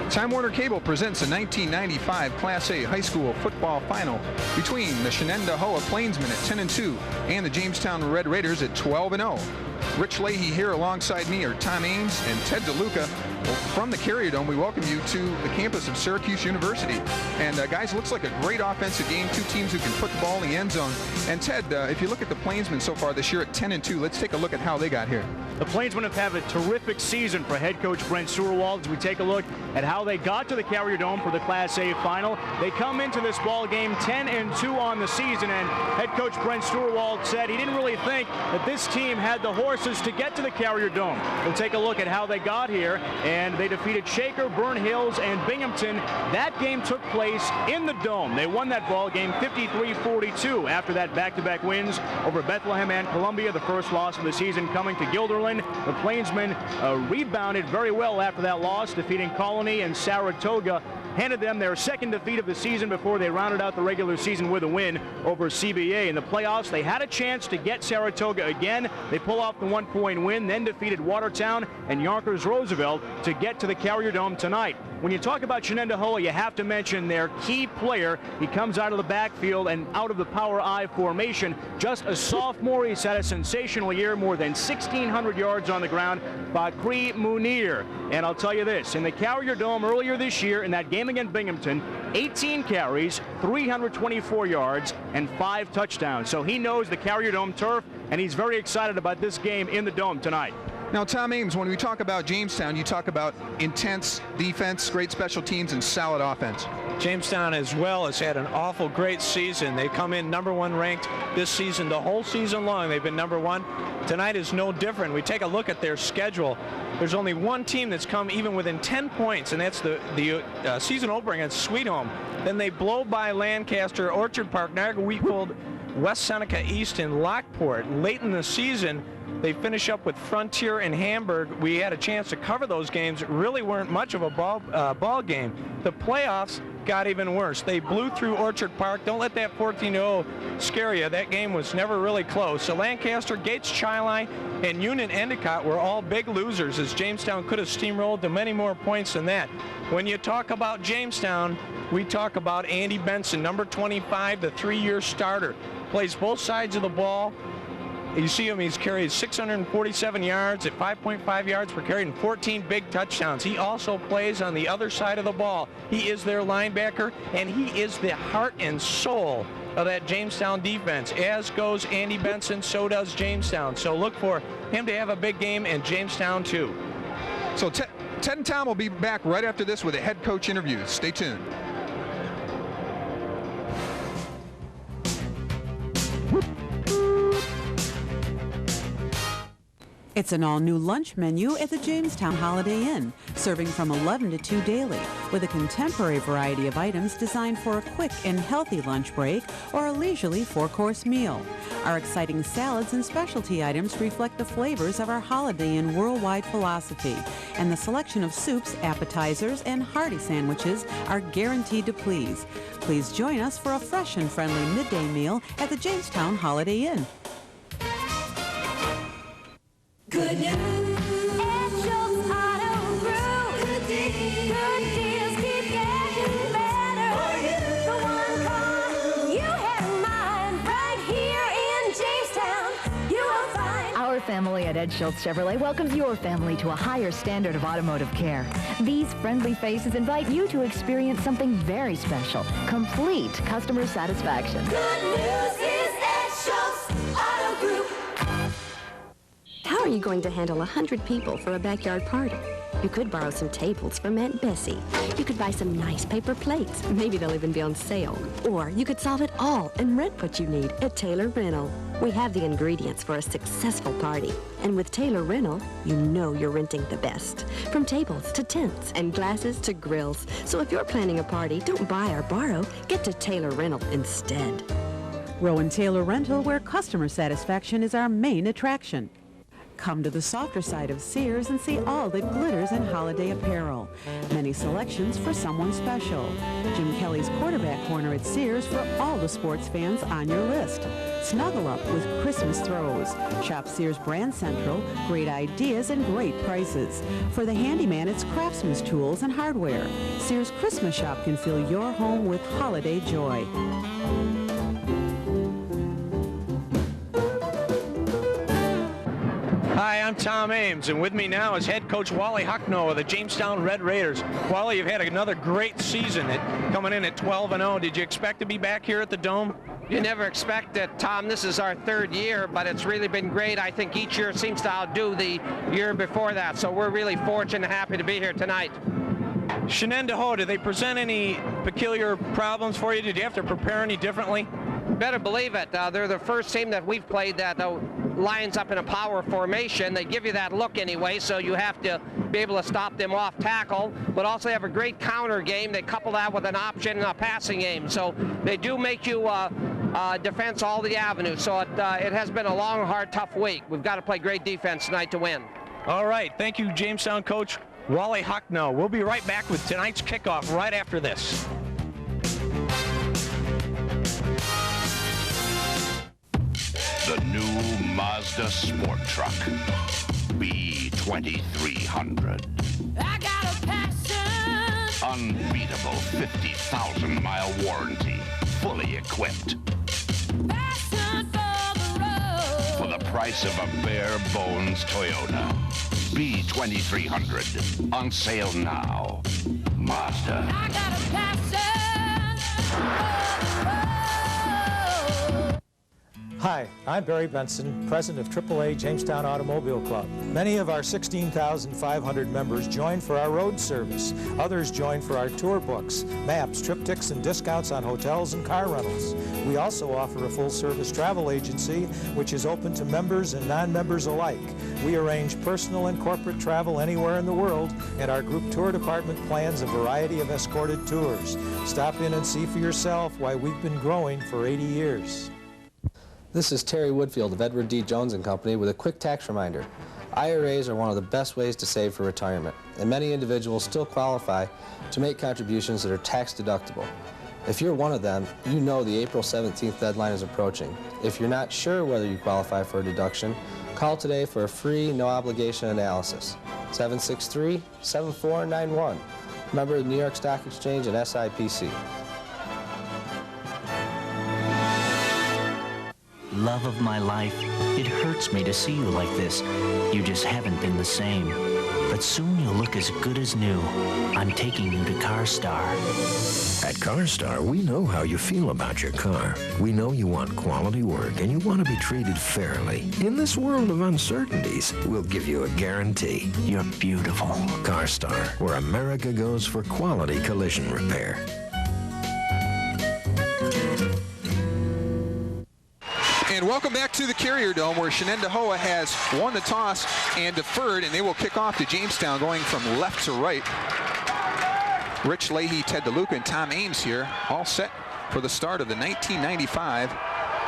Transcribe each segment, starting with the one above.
Time Warner Cable presents the 1995 Class A high school football final between the Shenendehowa Plainsmen at 10-2 and the Jamestown Red Raiders at 12-0. Rich Leahy here alongside me are Tom Ames and Ted DeLuca. From the Carrier Dome, we welcome you to the campus of Syracuse University. And guys, looks like a great offensive game. Two teams who can put the ball in the end zone. And Ted, if you look at the Plainsmen so far this year at 10-2, let's take a look at how they got here. The Plainsmen have had a terrific season for head coach Brent Sewerwald. As we take a look at how they got to the Carrier Dome for the Class A final, they come into this ball game 10-2 on the season, and head coach Brent Sewerwald said he didn't really think that this team had the horses to get to the Carrier Dome. We'll take a look at how they got here, and they defeated Shaker, Burn Hills, and Binghamton. That game took place in the Dome. They won that ball game 53-42 after that back-to-back wins over Bethlehem and Columbia, the first loss of the season coming to Guilderland. The Plainsmen rebounded very well after that loss, defeating Colony and Saratoga. Handed them their second defeat of the season before they rounded out the regular season with a win over CBA. In the playoffs, they had a chance to get Saratoga again. They pull off the one-point win, then defeated Watertown and Yonkers-Roosevelt to get to the Carrier Dome tonight. When you talk about Shenendehowa, you have to mention their key player. He comes out of the backfield and out of the power I formation. Just a sophomore, he's had a sensational year, more than 1,600 yards on the ground. Bakri Munir. And I'll tell you this, in the Carrier Dome earlier this year, in that game against Binghamton, 18 carries, 324 yards, and 5 touchdowns. So he knows the Carrier Dome turf, and he's very excited about this game in the Dome tonight. Now, Tom Ames, when we talk about Jamestown, you talk about intense defense, great special teams, and solid offense. Jamestown as well has had an awful great season. They come in #1 ranked this season. The whole season long they've been #1. Tonight is no different. We take a look at their schedule. There's only one team that's come even within 10 points, and that's the season opener against Sweet Home. Then they blow by Lancaster, Orchard Park, Niagara-Wheatfield, West Seneca East, and Lockport. Late in the season, they finish up with Frontier and Hamburg. We had a chance to cover those games. It really weren't much of a ball game. The playoffs got even worse. They blew through Orchard Park. Don't let that 14-0 scare you. That game was never really close. So Lancaster, Gates, Chi-Li, and Union Endicott were all big losers, as Jamestown could have steamrolled to many more points than that. When you talk about Jamestown, we talk about Andy Benson, number 25, the 3-year starter. Plays both sides of the ball. You see him, he's carried 647 yards at 5.5 yards per carry and 14 big touchdowns. He also plays on the other side of the ball. He is their linebacker, and he is the heart and soul of that Jamestown defense. As goes Andy Benson, so does Jamestown. So look for him to have a big game, and Jamestown too. So Ted and Tom will be back right after this with a head coach interview. Stay tuned. It's an all-new lunch menu at the Jamestown Holiday Inn, serving from 11 to 2 daily, with a contemporary variety of items designed for a quick and healthy lunch break or a leisurely 4-course meal. Our exciting salads and specialty items reflect the flavors of our Holiday Inn worldwide philosophy, and the selection of soups, appetizers, and hearty sandwiches are guaranteed to please. Please join us for a fresh and friendly midday meal at the Jamestown Holiday Inn. Good news. Edshaw's Auto Group. Good deals keep getting better. For you. The one car you have in mind right here in Jamestown. You will find. Our family at Ed Schultz Chevrolet welcomes your family to a higher standard of automotive care. These friendly faces invite you to experience something very special. Complete customer satisfaction. Good news is Ed Schultz Auto Group. How are you going to handle 100 people for a backyard party? You could borrow some tables from Aunt Bessie. You could buy some nice paper plates. Maybe they'll even be on sale. Or you could solve it all and rent what you need at Taylor Rental. We have the ingredients for a successful party. And with Taylor Rental, you know you're renting the best. From tables to tents and glasses to grills. So if you're planning a party, don't buy or borrow. Get to Taylor Rental instead. Rowan Taylor Rental, where customer satisfaction is our main attraction. Come to the softer side of Sears and see all that glitters in holiday apparel. Many selections for someone special. Jim Kelly's quarterback corner at Sears for all the sports fans on your list. Snuggle up with Christmas throws. Shop Sears Brand Central, great ideas and great prices. For the handyman, it's Craftsman's tools and hardware. Sears Christmas Shop can fill your home with holiday joy. Hi, I'm Tom Ames, and with me now is head coach Wally Hucknall of the Jamestown Red Raiders. Wally, you've had another great season coming in at 12-0. Did you expect to be back here at the Dome? You never expect it, Tom. This is our third year, but it's really been great. I think each year seems to outdo the year before that, so we're really fortunate and happy to be here tonight. Shenendehowa, did they present any peculiar problems for you? Did you have to prepare any differently? Better believe it. They're the first team that we've played that lines up in a power formation. They give you that look anyway, so you have to be able to stop them off tackle, but also have a great counter game. They couple that with an option and a passing game, so they do make you defense all the avenues. So it has been a long, hard, tough week. We've got to play great defense tonight to win. All right. Thank you, Jamestown coach Wally Hucknall. We'll be right back with tonight's kickoff right after this. The new Mazda Sport Truck, B2300. I got a passion. Unbeatable 50,000-mile warranty, fully equipped. Passion for the road. For the price of a bare bones Toyota. B2300, on sale now. Mazda. I got a passion for the road. Hi, I'm Barry Benson, president of AAA Jamestown Automobile Club. Many of our 16,500 members join for our road service. Others join for our tour books, maps, triptychs, and discounts on hotels and car rentals. We also offer a full-service travel agency, which is open to members and non-members alike. We arrange personal and corporate travel anywhere in the world, and our group tour department plans a variety of escorted tours. Stop in and see for yourself why we've been growing for 80 years. This is Terry Woodfield of Edward D. Jones & Company with a quick tax reminder. IRAs are one of the best ways to save for retirement, and many individuals still qualify to make contributions that are tax deductible. If you're one of them, you know the April 17th deadline is approaching. If you're not sure whether you qualify for a deduction, call today for a free, no-obligation analysis. 763-7491. Member of the New York Stock Exchange and SIPC. Love of my life, it hurts me to see you like this. You just haven't been the same. But soon you'll look as good as new. I'm taking you to CarStar. At CarStar, we know how you feel about your car. We know you want quality work and you want to be treated fairly. In this world of uncertainties, we'll give you a guarantee. You're beautiful. CarStar, where America goes for quality collision repair. And welcome back to the Carrier Dome, where Shenendehowa has won the toss and deferred, and they will kick off to Jamestown, going from left to right. Rich Leahy, Ted DeLuca, and Tom Ames here, all set for the start of the 1995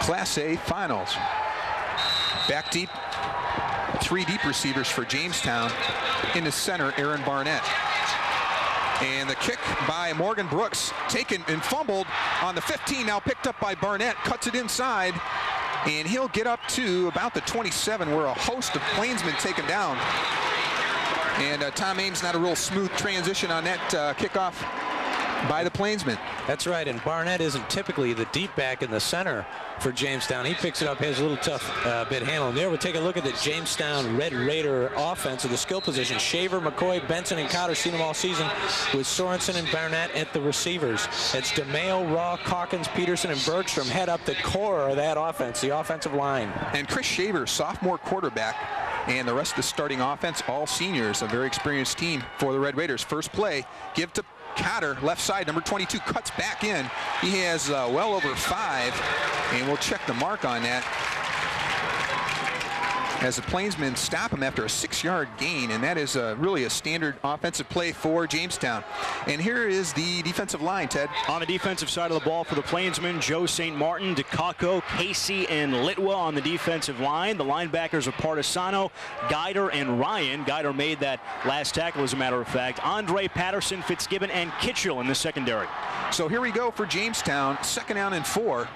Class A Finals. Back deep, 3 deep receivers for Jamestown. In the center, Aaron Barnett. And the kick by Morgan Brooks, taken and fumbled on the 15, now picked up by Barnett, cuts it inside, and he'll get up to about the 27, where a host of Plainsmen take him down. And Tom Ames, not a real smooth transition on that kickoff by the Plainsmen. That's right, and Barnett isn't typically the deep back in the center for Jamestown. He picks it up, has a little tough bit handling there. We'll take a look at the Jamestown Red Raider offense of the skill position. Shaver, McCoy, Benson, and Cotter, seen them all season, with Sorensen and Barnett at the receivers. It's DeMeo, Raw, Calkins, Peterson, and Bergstrom head up the core of that offense, the offensive line. And Chris Shaver, sophomore quarterback, and the rest of the starting offense, all seniors, a very experienced team for the Red Raiders. First play, give to Cotter, left side, number 22, cuts back in. He has well over 5, and we'll check the mark on that. as the Plainsmen stop him after a 6-yard gain, and that is really a standard offensive play for Jamestown. And here is the defensive line, Ted. On the defensive side of the ball for the Plainsmen, Joe St. Martin, DeCacco, Casey, and Litwa on the defensive line. The linebackers are Partisano, Guider, and Ryan. Guider made that last tackle, as a matter of fact. Andre Patterson, Fitzgibbon, and Kitchell in the secondary. So here we go for Jamestown, 2nd down and 4.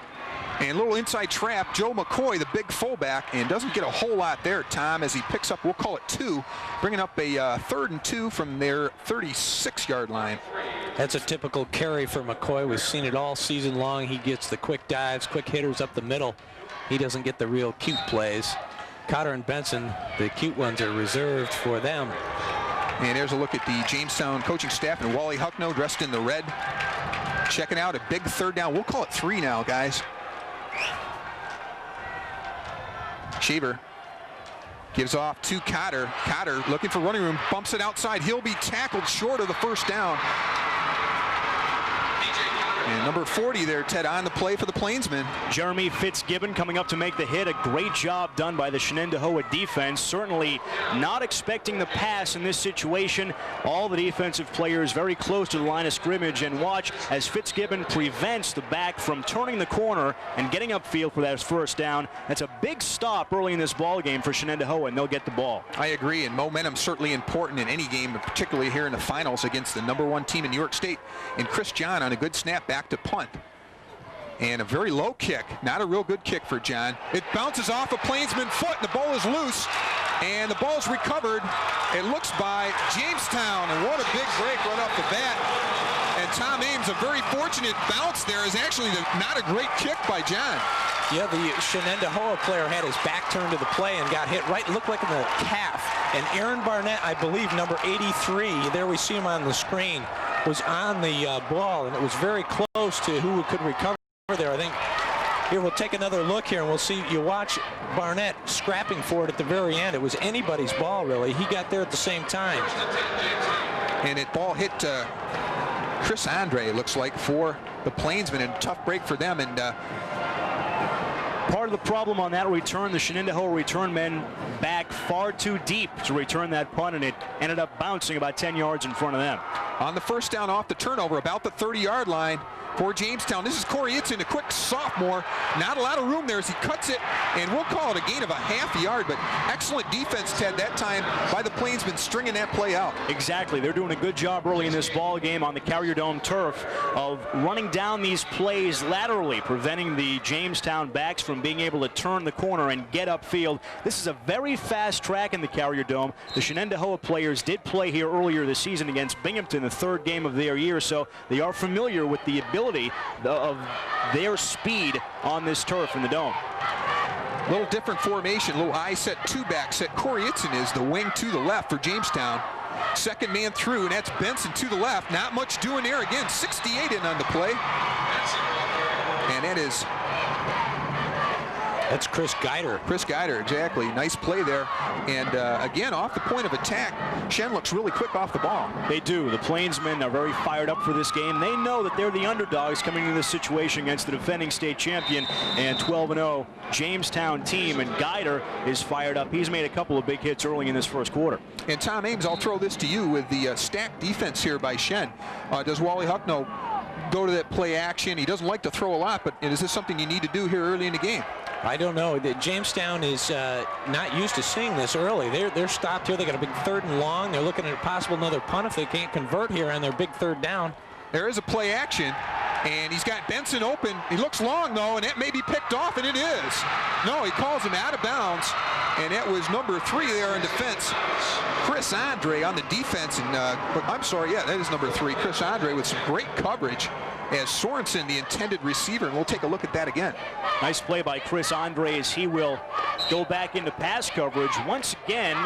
And a little inside trap, Joe McCoy, the big fullback, and doesn't get a whole lot there, Tom, as he picks up, we'll call it 2, bringing up a 3rd and 2 from their 36-yard line. That's a typical carry for McCoy. We've seen it all season long. He gets the quick dives, quick hitters up the middle. He doesn't get the real cute plays. Cotter and Benson, the cute ones, are reserved for them. And there's a look at the Jamestown coaching staff, and Wally Hucknow dressed in the red, checking out a big 3rd down. We'll call it 3 now, guys. Shaver gives off to Cotter. Cotter looking for running room, bumps it outside. He'll be tackled short of the 1st down. And number 40 there, Ted, on the play for the Plainsmen. Jeremy Fitzgibbon coming up to make the hit. A great job done by the Shenendehowa defense. Certainly not expecting the pass in this situation. All the defensive players very close to the line of scrimmage, and watch as Fitzgibbon prevents the back from turning the corner and getting upfield for that 1st down. That's a big stop early in this ball game for Shenendehowa, and they'll get the ball. I agree, and momentum certainly important in any game, but particularly here in the finals against the #1 team in New York State. And Chris John on a good snap back to punt. And a very low kick, not a real good kick for John. It bounces off a Plainsman foot, and the ball is loose, and the ball is recovered. It looks by Jamestown, and what a big break right off the bat. And Tom Ames, a very fortunate bounce there, is actually not a great kick by John. Yeah, the Shenendehowa player had his back turned to the play and got hit right, looked like in the calf. And Aaron Barnett, I believe, number 83, there we see him on the screen, was on the ball, and it was very close to who could recover there. I think here we'll take another look here, and we'll see. You watch Barnett scrapping for it at the very end. It was anybody's ball, really. He got there at the same time. And it ball hit Chris Andre, it looks like, for the Plainsmen, and tough break for them. And part of the problem on that return, the Shenendehowa return men back far too deep to return that punt, and it ended up bouncing about 10 yards in front of them. On the 1st down off the turnover, about the 30-yard line for Jamestown. This is Corey Itzen, a quick sophomore. Not a lot of room there as he cuts it, and we'll call it a gain of a half yard, but excellent defense, Ted, that time by the Plainsmen stringing that play out. Exactly. They're doing a good job early in this ball game on the Carrier Dome turf of running down these plays laterally, preventing the Jamestown backs from being able to turn the corner and get upfield. This is a very fast track in the Carrier Dome. The Shenendehowa players did play here earlier this season against Binghamton, the 3rd game of their year, so they are familiar with the ability of their speed on this turf in the dome. Little different formation, little I set 2-back set. Corey Itzen is the wing to the left for Jamestown. 2nd man through, and that's Benson to the left. Not much doing there. Again, 68 in on the play. And that is... That's Chris Guider. Chris Guider, exactly. Nice play there. And again, off the point of attack, Shen looks really quick off the ball. They do. The Plainsmen are very fired up for this game. They know that they're the underdogs coming into this situation against the defending state champion and 12-0 Jamestown team. And Guider is fired up. He's made a couple of big hits early in this 1st quarter. And Tom Ames, I'll throw this to you with the stacked defense here by Shen. Does Wally Hucknow go to that play action? He doesn't like to throw a lot, but is this something you need to do here early in the game? I don't know. Jamestown is not used to seeing this early. They're stopped here. They got a big 3rd and long. They're looking at a possible another punt if they can't convert here on their big 3rd down. There is a play action, and he's got Benson open. He looks long, though, and that may be picked off, and it is. No, he calls him out of bounds, and that was number 3 there in defense. Chris Andre on the defense, and I'm sorry, yeah, that is number 3. Chris Andre with some great coverage as Sorensen, the intended receiver, and we'll take a look at that again. Nice play by Chris Andre as he will go back into pass coverage once again.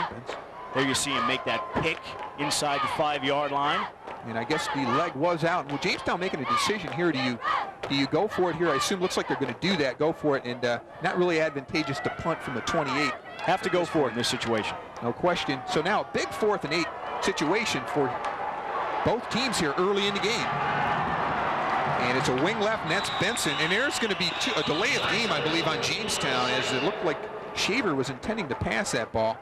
There you see him make that pick inside the 5-yard line. And I guess the leg was out. Well, Jamestown making a decision here. Do you go for it here? I assume looks like they're going to do that. Go for it, and not really advantageous to punt from the 28. Have to go for it in this situation. No question. So now a big 4th and 8 situation for both teams here early in the game. And it's a wing left, and that's Benson. And there's going to be a delay of game, I believe, on Jamestown, as it looked like Shaver was intending to pass that ball.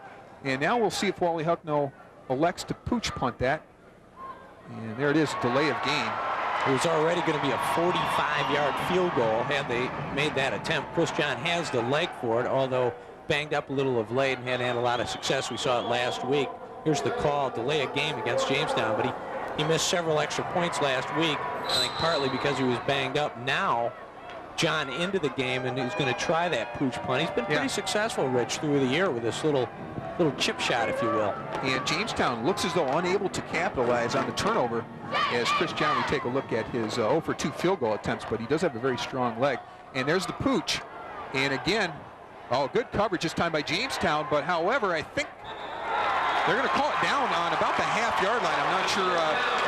And now we'll see if Wally Hucknall elects to pooch punt that. And there it is, delay of game. It was already going to be a 45-yard field goal had they made that attempt. Chris John has the leg for it, although banged up a little of late and hadn't had a lot of success. We saw it last week. Here's the call, delay a game against Jamestown, but he missed several extra points last week, I think partly because he was banged up. Now, John into the game, and he's going to try that pooch punt. He's been pretty successful, Rich, through the year with this little chip shot, if you will. And Jamestown looks as though unable to capitalize on the turnover as Chris John, we take a look at his 0 for 2 field goal attempts, but he does have a very strong leg. And there's the pooch. And again, good coverage this time by Jamestown, but however, I think they're going to call it down on about the half-yard line. I'm not sure.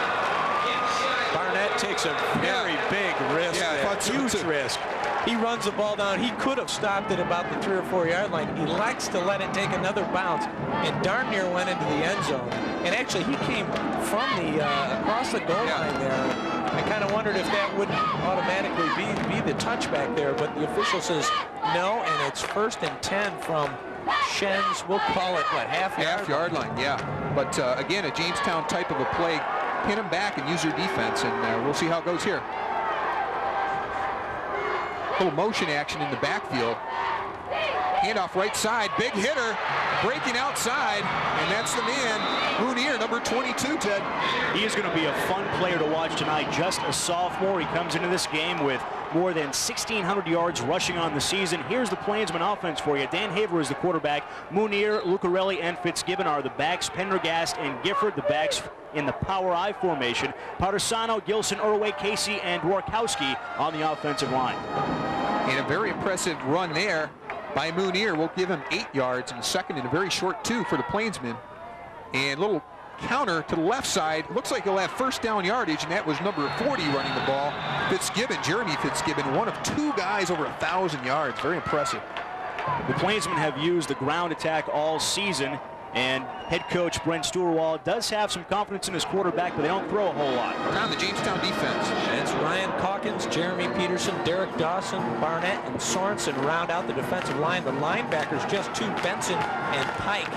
Barnett takes a very big risk, huge risk. He runs the ball down. He could have stopped it about the 3 or 4 yard line. He elects to let it take another bounce, and darn near went into the end zone. And actually, he came from the across the goal line there. I kind of wondered if that wouldn't automatically be the touchback there, but the official says no, and it's 1st and 10 from Shen's. We'll call it what, half-yard line? Yeah. But again, a Jamestown type of a play. Pin them back and use their defense, and we'll see how it goes here. Little motion action in the backfield. Handoff right side, big hitter, breaking outside, and that's the man, Mounier, number 22, Ted. He is going to be a fun player to watch tonight. Just a sophomore. He comes into this game with more than 1,600 yards rushing on the season. Here's the Plainsman offense for you. Dan Haver is the quarterback. Mounier, Lucarelli, and Fitzgibbon are the backs. Pendergast and Gifford, the backs in the power I formation. Partisano, Gilson, Irway, Casey, and Dworkowski on the offensive line. And a very impressive run there by Mounier. We'll give him 8 yards in the second and a very short 2 for the Plainsmen. And little counter to the left side. Looks like he'll have first down yardage, and that was number 40 running the ball. Fitzgibbon, Jeremy Fitzgibbon, one of 2 guys over 1,000 yards. Very impressive. The Plainsmen have used the ground attack all season, and head coach Brent Stewart does have some confidence in his quarterback, but they don't throw a whole lot. On the Jamestown defense. And it's Ryan Calkins, Jeremy Peterson, Derek Dawson, Barnett, and Sorensen round out the defensive line. The linebackers, just 2, Benson and Pike.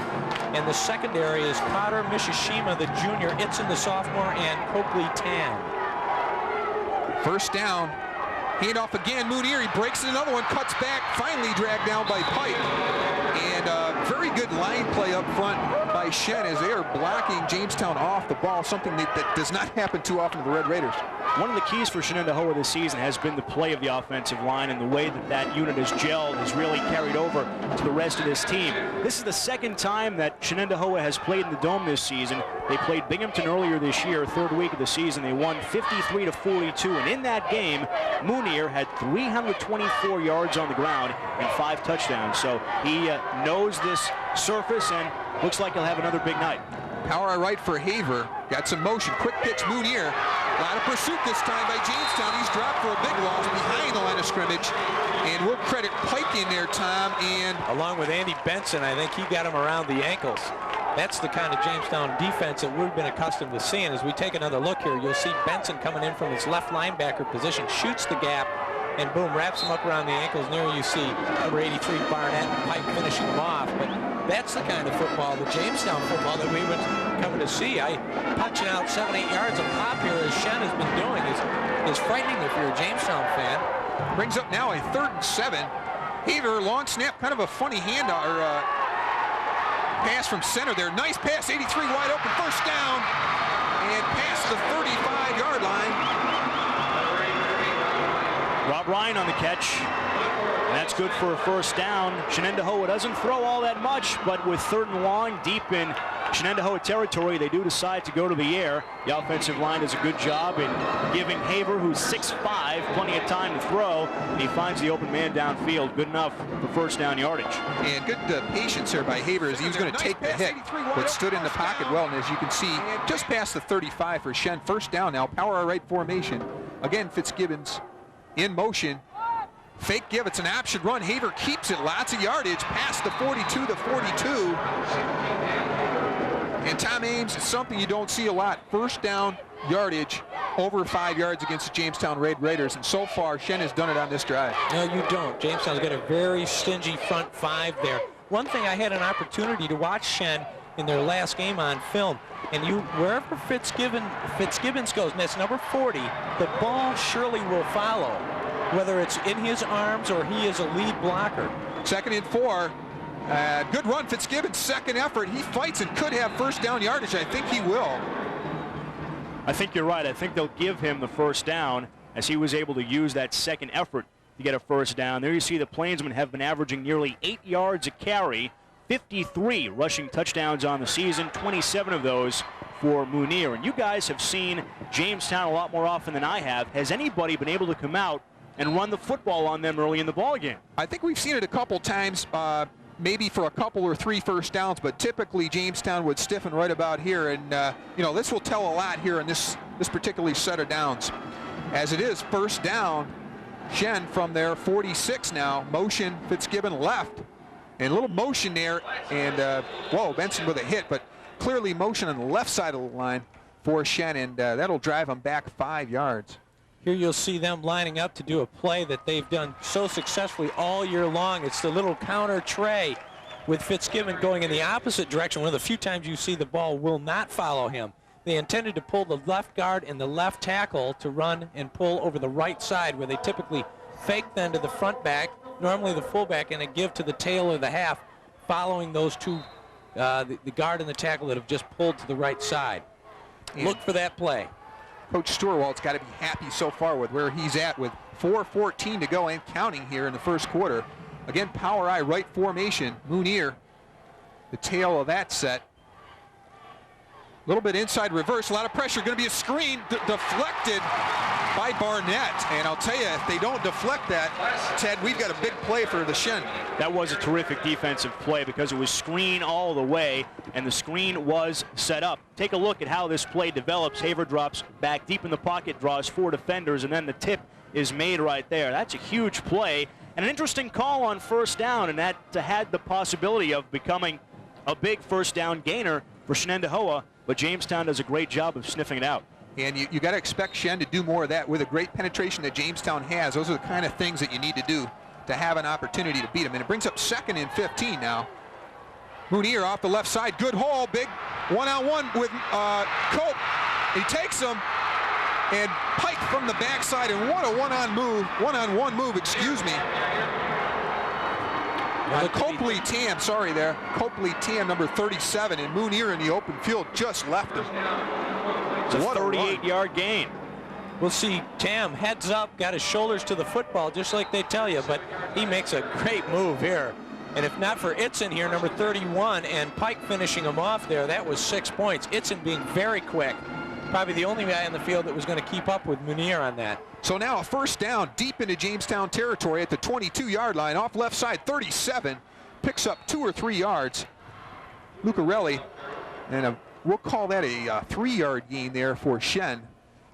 And the secondary is Cotter, Mishishima, the junior, Itzen, the sophomore, and Coakley Tan. First down. Handoff again. Mounier, he breaks another one, cuts back, finally dragged down by Pike. And very good line play up front by Shen as they are blocking Jamestown off the ball, something that does not happen too often to the Red Raiders. One of the keys for Shenendehowa this season has been the play of the offensive line, and the way that unit has gelled has really carried over to the rest of this team. This is the second time that Shenendehowa has played in the Dome this season. They played Binghamton earlier this year, 3rd week of the season. They won 53-42, and in that game, Mounier had 324 yards on the ground and 5 touchdowns. So he knows this surface and looks like he'll have another big night. Power right for Haver. Got some motion. Quick pitch, Mounier. A lot of pursuit this time by Jamestown. He's dropped for a big loss behind the line of scrimmage. And we'll credit Pike in there, Tom. And along with Andy Benson, I think he got him around the ankles. That's the kind of Jamestown defense that we've been accustomed to seeing. As we take another look here, you'll see Benson coming in from his left linebacker position, shoots the gap, and boom, wraps him up around the ankles. And there you see number 83 Barnett and Pike finishing him off. But that's the kind of football, the Jamestown football, that we would come to see. Punching out 7-8 yards of pop here, as Shen has been doing, is frightening if you're a Jamestown fan. Brings up now a 3rd and 7. Haver, long snap, kind of a funny handoff or pass from center there. Nice pass, 83 wide open, first down, and past the 35-yard line. Rob Ryan on the catch, and that's good for a first down. Shenendehowa doesn't throw all that much, but with 3rd and long, deep in Shenendehowa territory, they do decide to go to the air. The offensive line does a good job in giving Haver, who's 6'5", plenty of time to throw, and he finds the open man downfield. Good enough for first down yardage. And good patience here by Haver as he was going to take the hit, but stood in the pocket well, and as you can see, just past the 35 for Shen. First down now, power right formation. Again, Fitzgibbons in motion. Fake give, it's an option run. Haver keeps it, lots of yardage, past the 42, the 42. And Tom Ames, it's something you don't see a lot. First down yardage over 5 yards against the Jamestown Red Raiders, and so far Shen has done it on this drive. No, you don't. Jamestown's got a very stingy front five there. One thing, I had an opportunity to watch Shen in their last game on film, and wherever Fitzgibbons goes, and that's number 40, the ball surely will follow, whether it's in his arms or he is a lead blocker. 2nd and 4. Good run, Fitzgibbons, second effort. He fights and could have first down yardage. I think he will. I think you're right. I think they'll give him the first down, as he was able to use that second effort to get a first down. There you see the Plainsmen have been averaging nearly 8 yards a carry, 53 rushing touchdowns on the season, 27 of those for Munir. And you guys have seen Jamestown a lot more often than I have. Has anybody been able to come out and run the football on them early in the ballgame? I think we've seen it a couple times, maybe for a couple or 3 first downs, but typically Jamestown would stiffen right about here, and you know, this will tell a lot here in this particular set of downs. As it is, first down, Shen from their 46 now, motion, Fitzgibbon left, and a little motion there, and whoa, Benson with a hit, but clearly motion on the left side of the line for Shen, and that'll drive him back 5 yards. Here you'll see them lining up to do a play that they've done so successfully all year long. It's the little counter tray with Fitzgibbon going in the opposite direction. One of the few times you see the ball will not follow him. They intended to pull the left guard and the left tackle to run and pull over the right side, where they typically fake then to the front back, normally the fullback, and a give to the tail of the half, following those two, the guard and the tackle that have just pulled to the right side. And look for that play. Coach Steuerwald's got to be happy so far with where he's at, with 4:14 to go and counting here in the first quarter. Again, power I right formation. Munir, the tail of that set. A little bit inside reverse, a lot of pressure. Going to be a screen deflected by Barnett. And I'll tell you, if they don't deflect that, Ted, we've got a big play for the Shen. That was a terrific defensive play because it was screen all the way, and the screen was set up. Take a look at how this play develops. Haver drops back deep in the pocket, draws 4 defenders, and then the tip is made right there. That's a huge play and an interesting call on first down, and that had the possibility of becoming a big first down gainer for Shenendehowa, but Jamestown does a great job of sniffing it out. And you got to expect Shen to do more of that with a great penetration that Jamestown has. Those are the kind of things that you need to do to have an opportunity to beat them. And it brings up 2nd and 15 now. Munir off the left side, good hole, big one-on-one with Cope. He takes him, and Pike from the backside, and what a one-on-one move, excuse me. Copley Tam, sorry there. Copley Tam, number 37, and Munir in the open field just left him. It's a 38-yard gain. We'll see Tam heads up, got his shoulders to the football, just like they tell you, but he makes a great move here. And if not for Itzen here, number 31, and Pike finishing him off there, that was 6 points. Itzen being very quick. Probably the only guy on the field that was going to keep up with Munir on that. So now a first down deep into Jamestown territory at the 22-yard line, off left side, 37, picks up 2 or 3 yards. Lucarelli, and we'll call that a 3-yard gain there for Shen.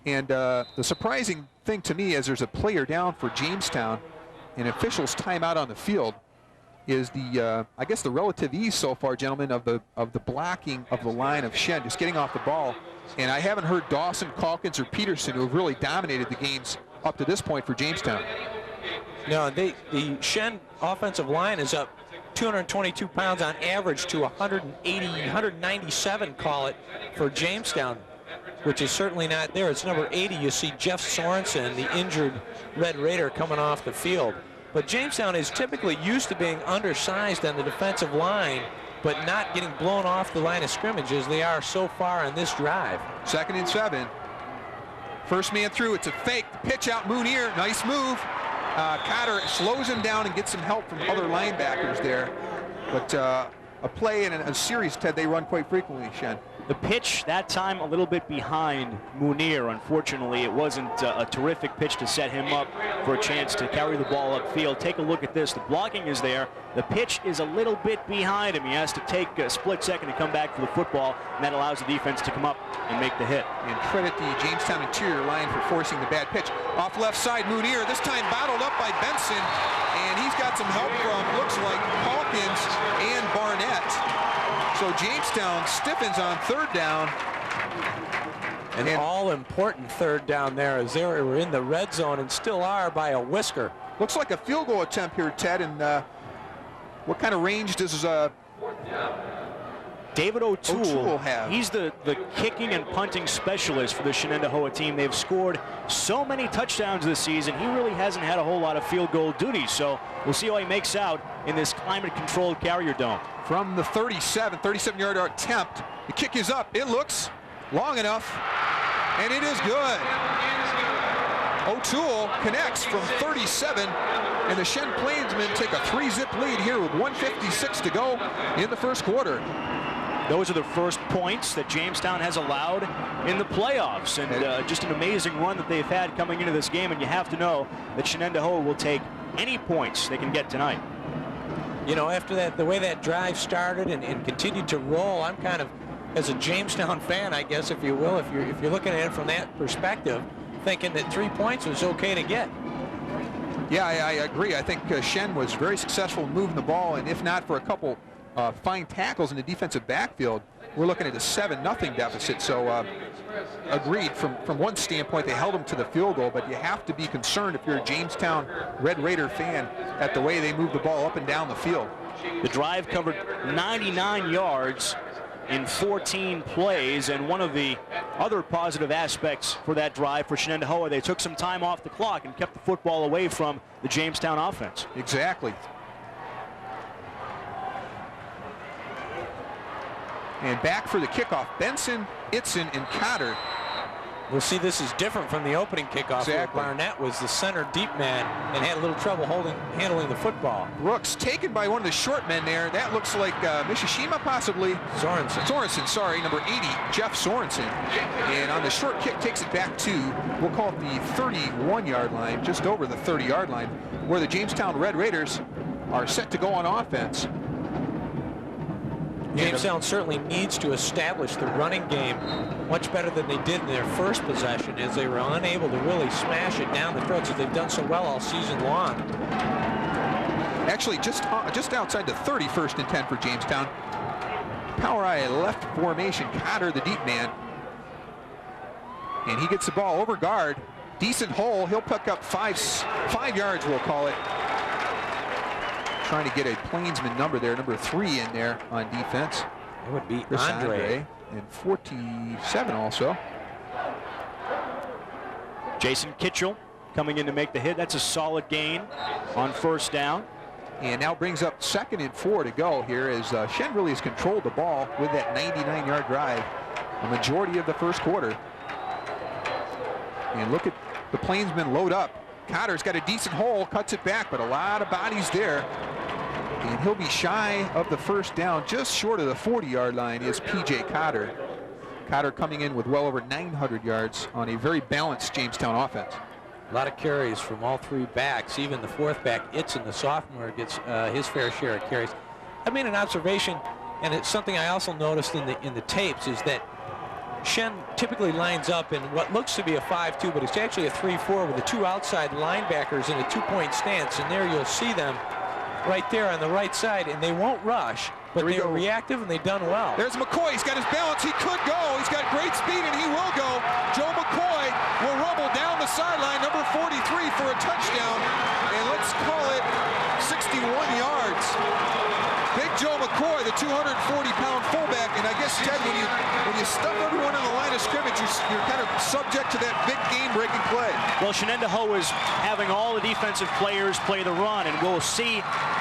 And the surprising thing to me is there's a player down for Jamestown, and officials timeout on the field, is the I guess the relative ease so far, gentlemen, of the blocking of the line of Shen, just getting off the ball. And I haven't heard Dawson, Calkins, or Peterson, who have really dominated the games up to this point for Jamestown. No, the Shen offensive line is up 222 pounds on average to 197, call it, for Jamestown, which is certainly not there. It's number 80. You see Jeff Sorensen, the injured Red Raider, coming off the field. But Jamestown is typically used to being undersized on the defensive line, but not getting blown off the line of scrimmage as they are so far on this drive. 2nd and 7. First man through, it's a fake. Pitch out Munir, nice move. Cotter slows him down and gets some help from other linebackers there. But a play and a series, Ted, they run quite frequently, Shen. The pitch that time a little bit behind Munir. Unfortunately, it wasn't a terrific pitch to set him up for a chance to carry the ball upfield. Take a look at this. The blocking is there. The pitch is a little bit behind him. He has to take a split second to come back to the football, and that allows the defense to come up and make the hit. And credit the Jamestown interior line for forcing the bad pitch. Off left side, Munir, this time bottled up by Benson, and he's got some help from, looks like, Calkins and Barnett. So Jamestown stiffens on 3rd down. An all-important third down there, as they were in the red zone and still are by a whisker. Looks like a field goal attempt here, Ted. And what kind of range does David O'Toole have? He's the kicking and punting specialist for the Shenendehowa team. They've scored so many touchdowns this season. He really hasn't had a whole lot of field goal duties. So we'll see how he makes out in this climate-controlled Carrier Dome. From the 37-yard attempt, the kick is up. It looks long enough, and it is good. O'Toole connects from 37, and the Shen Plainsmen take a 3-zip lead here with 1:56 to go in the first quarter. Those are the first points that Jamestown has allowed in the playoffs, and just an amazing run that they've had coming into this game. And you have to know that Shenendehowa will take any points they can get tonight. You know, after that, the way that drive started and continued to roll, I'm kind of, as a Jamestown fan, I guess, if you will, if you're looking at it from that perspective, thinking that 3 points was okay to get. Yeah, I agree. I think Shen was very successful in moving the ball, and if not for a couple fine tackles in the defensive backfield, we're looking at a 7-0 deficit. So agreed, from one standpoint, they held them to the field goal, but you have to be concerned if you're a Jamestown Red Raider fan at the way they move the ball up and down the field. The drive covered 99 yards in 14 plays, and one of the other positive aspects for that drive for Shenendehowa, they took some time off the clock and kept the football away from the Jamestown offense. Exactly. And back for the kickoff, Benson, Itzen, and Cotter. We'll see, this is different from the opening kickoff. Exactly. Where Barnett was the center deep man and had a little trouble handling the football. Brooks taken by one of the short men there. That looks like Mishishima, possibly. Sorensen, sorry, number 80, Jeff Sorensen. And on the short kick, takes it back to, we'll call it the 31-yard line, just over the 30-yard line, where the Jamestown Red Raiders are set to go on offense. Jamestown certainly needs to establish the running game much better than they did in their first possession, as they were unable to really smash it down the throats as they've done so well all season long. Actually, just outside the 31st and 10 for Jamestown. Power eye left formation, Cotter, the deep man. And he gets the ball over guard. Decent hole. He'll pick up five yards, we'll call it. Trying to get a Plainsman number there, number 3 in there on defense. It would be Chris Andre. And 47 also. Jason Kitchell coming in to make the hit. That's a solid gain on first down. And now brings up 2nd and 4 to go here, as Shen really has controlled the ball with that 99-yard drive a majority of the first quarter. And look at the Plainsmen load up. Cotter's got a decent hole, cuts it back, but a lot of bodies there. And he'll be shy of the first down, just short of the 40-yard line is P.J. Cotter. Cotter coming in with well over 900 yards on a very balanced Jamestown offense. A lot of carries from all 3 backs. Even the 4th back, Itzen, the sophomore, gets his fair share of carries. I made an observation, and it's something I also noticed in the tapes, is that Shen typically lines up in what looks to be a 5-2, but it's actually a 3-4 with the 2 outside linebackers in a 2-point stance. And there you'll see them right there on the right side, and they won't rush, but they are reactive and they've done well. There's McCoy. He's got his balance. He could go. He's got great speed, and he will go. Joe McCoy will rumble down the sideline, number 43, for a touchdown. And let's call it 61 yards. Big Joe McCoy, the 240-pound fullback, and I guess, Ted, when you stuff everyone in the line of scrimmage, you're kind of subject to that big game-breaking play. Well, Shenendehowa is having all the defensive players play the run, and we'll see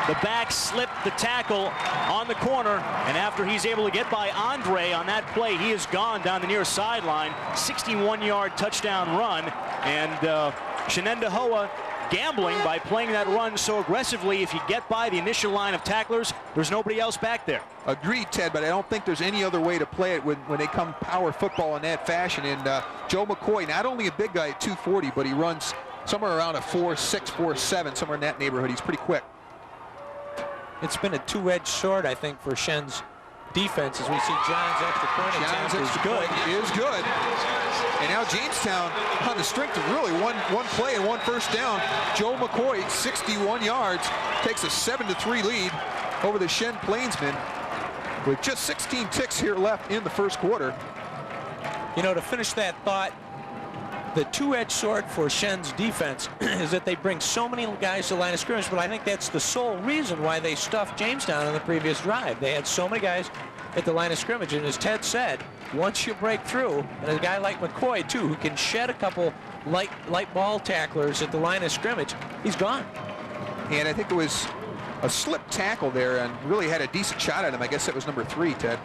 the back slip the tackle on the corner, and after he's able to get by Andre on that play, he is gone down the near sideline. 61-yard touchdown run, and Shenendehowa gambling by playing that run so aggressively. If you get by the initial line of tacklers, there's nobody else back there. Agreed, Ted, but I don't think there's any other way to play it when they come power football in that fashion. And Joe McCoy, not only a big guy at 240, but he runs somewhere around a 4.6, 4.7, somewhere in that neighborhood. He's pretty quick. It's been a two-edged sword, I think, for Shen's defense, as we see John's extra point attempt is good. And now Jamestown, on the strength of really one play and one first down, Joe McCoy, 61 yards, takes a 7-3 lead over the Shen Plainsmen with just 16 ticks here left in the first quarter. You know, to finish that thought, the two-edged sword for Shen's defense is that they bring so many guys to the line of scrimmage, but I think that's the sole reason why they stuffed Jamestown on the previous drive. They had so many guys at the line of scrimmage, and as Ted said, once you break through, and a guy like McCoy, too, who can shed a couple light ball tacklers at the line of scrimmage, he's gone. And I think it was a slip tackle there and really had a decent shot at him. I guess it was number 3, Ted.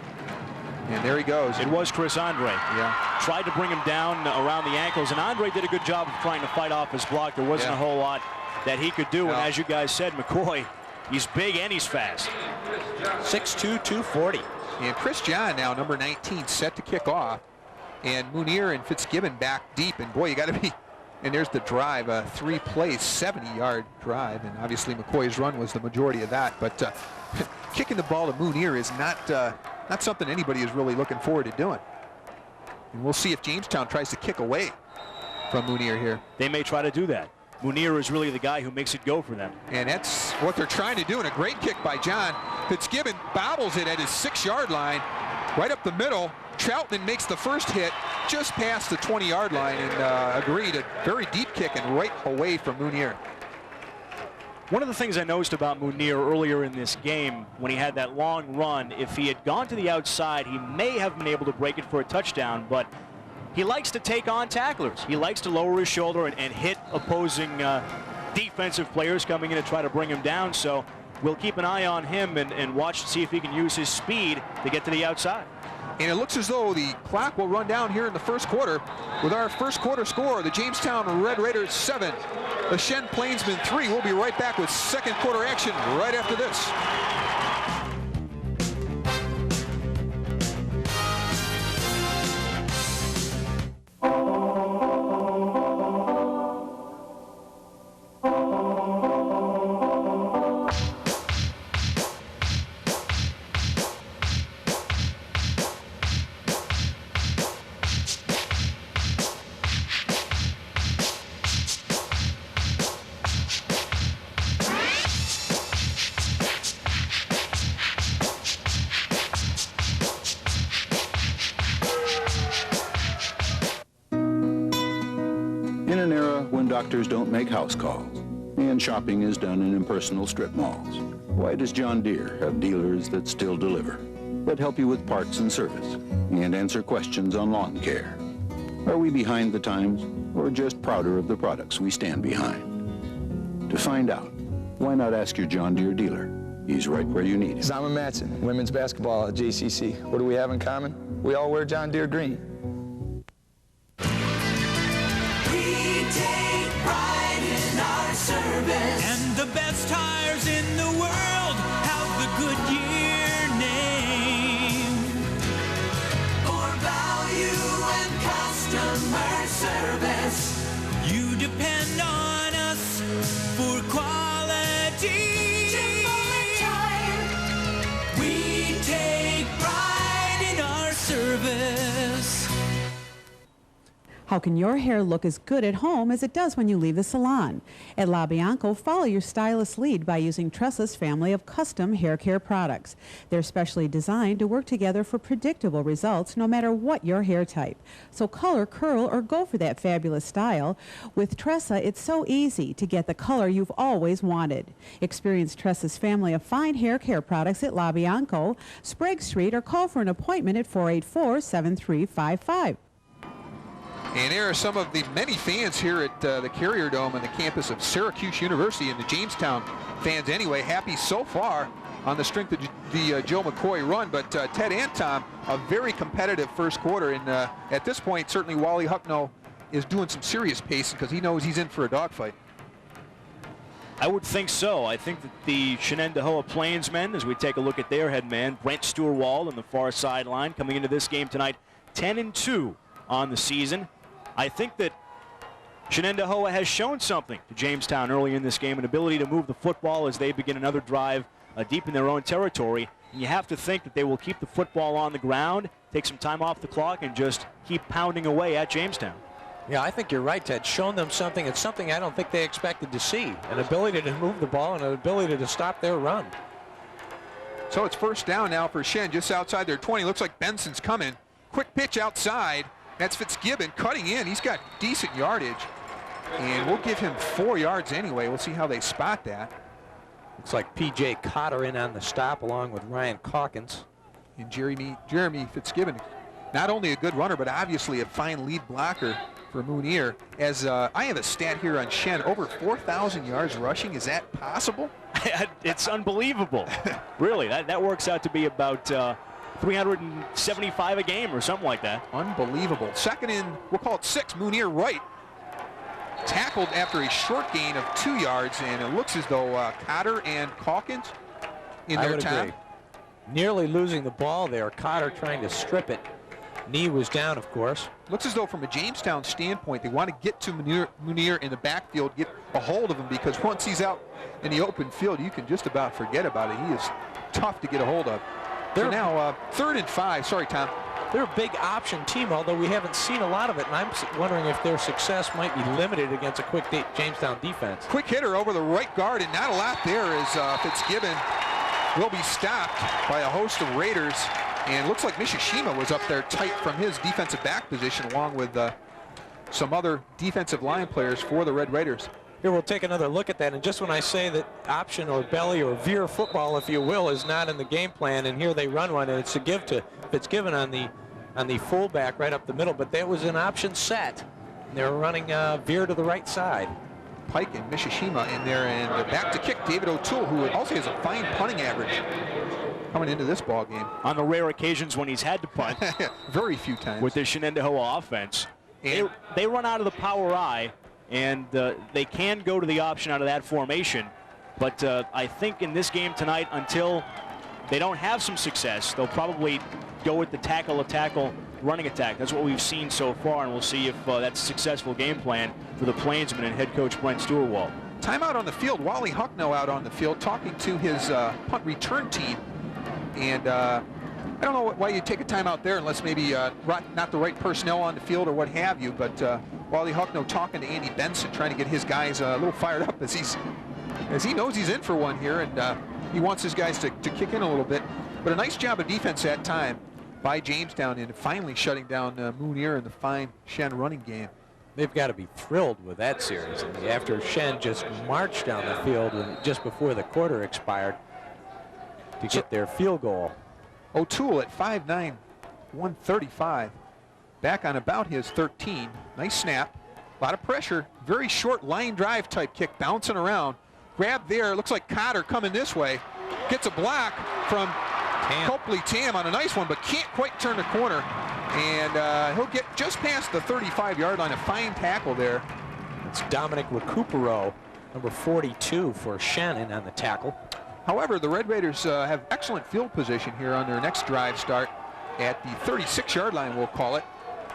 And there he goes. It was Chris Andre. Yeah. Tried to bring him down around the ankles, and Andre did a good job of trying to fight off his block. There wasn't a whole lot that he could do, and as you guys said, McCoy, he's big and he's fast. 6'2", 240. And Chris John now, number 19, set to kick off. And Munir and Fitzgibbon back deep. And boy, you got to be, and there's the drive, a 3-play, 70-yard drive. And obviously McCoy's run was the majority of that. But kicking the ball to Munir is not something anybody is really looking forward to doing. And we'll see if Jamestown tries to kick away from Munir here. They may try to do that. Munir is really the guy who makes it go for them. And that's what they're trying to do, and a great kick by John. Fitzgibbon bobbles it at his 6-yard line, right up the middle. Troutman makes the first hit just past the 20-yard line and agreed a very deep kick and right away from Munir. One of the things I noticed about Munir earlier in this game, when he had that long run, if he had gone to the outside, he may have been able to break it for a touchdown, but he likes to take on tacklers. He likes to lower his shoulder and hit opposing defensive players coming in to try to bring him down. So we'll keep an eye on him and watch to see if he can use his speed to get to the outside. And it looks as though the clock will run down here in the first quarter with our first quarter score. The Jamestown Red Raiders 7, the Shen Plainsmen 3. We'll be right back with second quarter action right after this. Doctors don't make house calls, and shopping is done in impersonal strip malls. Why does John Deere have dealers that still deliver, that help you with parts and service, and answer questions on lawn care? Are we behind the times, or just prouder of the products we stand behind? To find out, why not ask your John Deere dealer? He's right where you need him. Zama Matson, women's basketball at JCC. What do we have in common? We all wear John Deere green. Service. And the best tires in the world have the Goodyear name. For value and customer service, you depend on us for quality. Tire. We take pride in our service. How can your hair look as good at home as it does when you leave the salon? At La Bianco, follow your stylist's lead by using Tressa's family of custom hair care products. They're specially designed to work together for predictable results no matter what your hair type. So color, curl, or go for that fabulous style. With Tressa, it's so easy to get the color you've always wanted. Experience Tressa's family of fine hair care products at La Bianco, Sprague Street, or call for an appointment at 484-7355. And there are some of the many fans here at the Carrier Dome on the campus of Syracuse University, and the Jamestown fans anyway, happy so far on the strength of the Joe McCoy run. But Ted and Tom, a very competitive first quarter, and at this point certainly Wally Hucknall is doing some serious pacing because he knows he's in for a dogfight. I would think so. I think that the Shenendehowa Plainsmen, as we take a look at their head man, Brent Stewart-Wald on the far sideline, coming into this game tonight 10-2 on the season. I think that Shenendehowa has shown something to Jamestown early in this game, an ability to move the football as they begin another drive deep in their own territory. And you have to think that they will keep the football on the ground, take some time off the clock, and just keep pounding away at Jamestown. Yeah, I think you're right, Ted. Shown them something. It's something I don't think they expected to see. An ability to move the ball and an ability to stop their run. So it's first down now for Shen, just outside their 20. Looks like Benson's coming. Quick pitch outside. That's Fitzgibbon cutting in. He's got decent yardage. And we'll give him 4 yards anyway. We'll see how they spot that. Looks like P.J. Cotter in on the stop along with Ryan Calkins. And Jeremy Fitzgibbon, not only a good runner, but obviously a fine lead blocker for Mounier. As I have a stat here on Shen, over 4,000 yards rushing. Is that possible? It's unbelievable. Really, that works out to be about 375 a game or something like that. Unbelievable. Second in, we'll call it 6, Mounier right. Tackled after a short gain of 2 yards, and it looks as though Cotter and Calkins in their time. Agree. Nearly losing the ball there. Cotter trying to strip it. Knee was down, of course. Looks as though from a Jamestown standpoint, they want to get to Mounier in the backfield, get a hold of him, because once he's out in the open field, you can just about forget about it. He is tough to get a hold of. So now 3rd and 5. Sorry, Tom. They're a big option team, although we haven't seen a lot of it, and I'm wondering if their success might be limited against a quick Jamestown defense. Quick hitter over the right guard, and not a lot there as Fitzgibbon will be stopped by a host of Raiders. And looks like Mishishima was up there tight from his defensive back position, along with some other defensive line players for the Red Raiders. Here, we'll take another look at that. And just when I say that option or belly or veer football, if you will, is not in the game plan, and here they run one, and it's a give to Fitzgibbon on the fullback right up the middle, but that was an option set. And they were running veer to the right side. Pike and Mishishima in there, and back to kick David O'Toole, who also has a fine punting average coming into this ball game. On the rare occasions when he's had to punt. Very few times. With the Shenendehowa offense. They run out of the power I, and they can go to the option out of that formation. But I think in this game tonight, until they don't have some success, they'll probably go with the tackle running attack. That's what we've seen so far, and we'll see if that's a successful game plan for the Plainsmen and head coach Brent Stewart. Timeout on the field. Wally Hucknow out on the field talking to his punt return team. And I don't know why you take a timeout there unless maybe not the right personnel on the field or what have you. But Wally Hucknow talking to Andy Benson, trying to get his guys a little fired up as he knows he's in for one here, and he wants his guys to kick in a little bit. But a nice job of defense that time by Jamestown in finally shutting down Mounier in the fine Shen running game. They've got to be thrilled with that series. I mean, after Shen just marched down the field just before the quarter expired to get their field goal. O'Toole at 5'9", 135, back on about his 13. Nice snap, a lot of pressure, very short line drive type kick, bouncing around. Grab there, looks like Cotter coming this way. Gets a block from Copley Tam on a nice one, but can't quite turn the corner. And he'll get just past the 35-yard line. A fine tackle there. It's Dominic Recupero, number 42 for Shannon on the tackle. However, the Red Raiders have excellent field position here on their next drive start at the 36-yard line, we'll call it.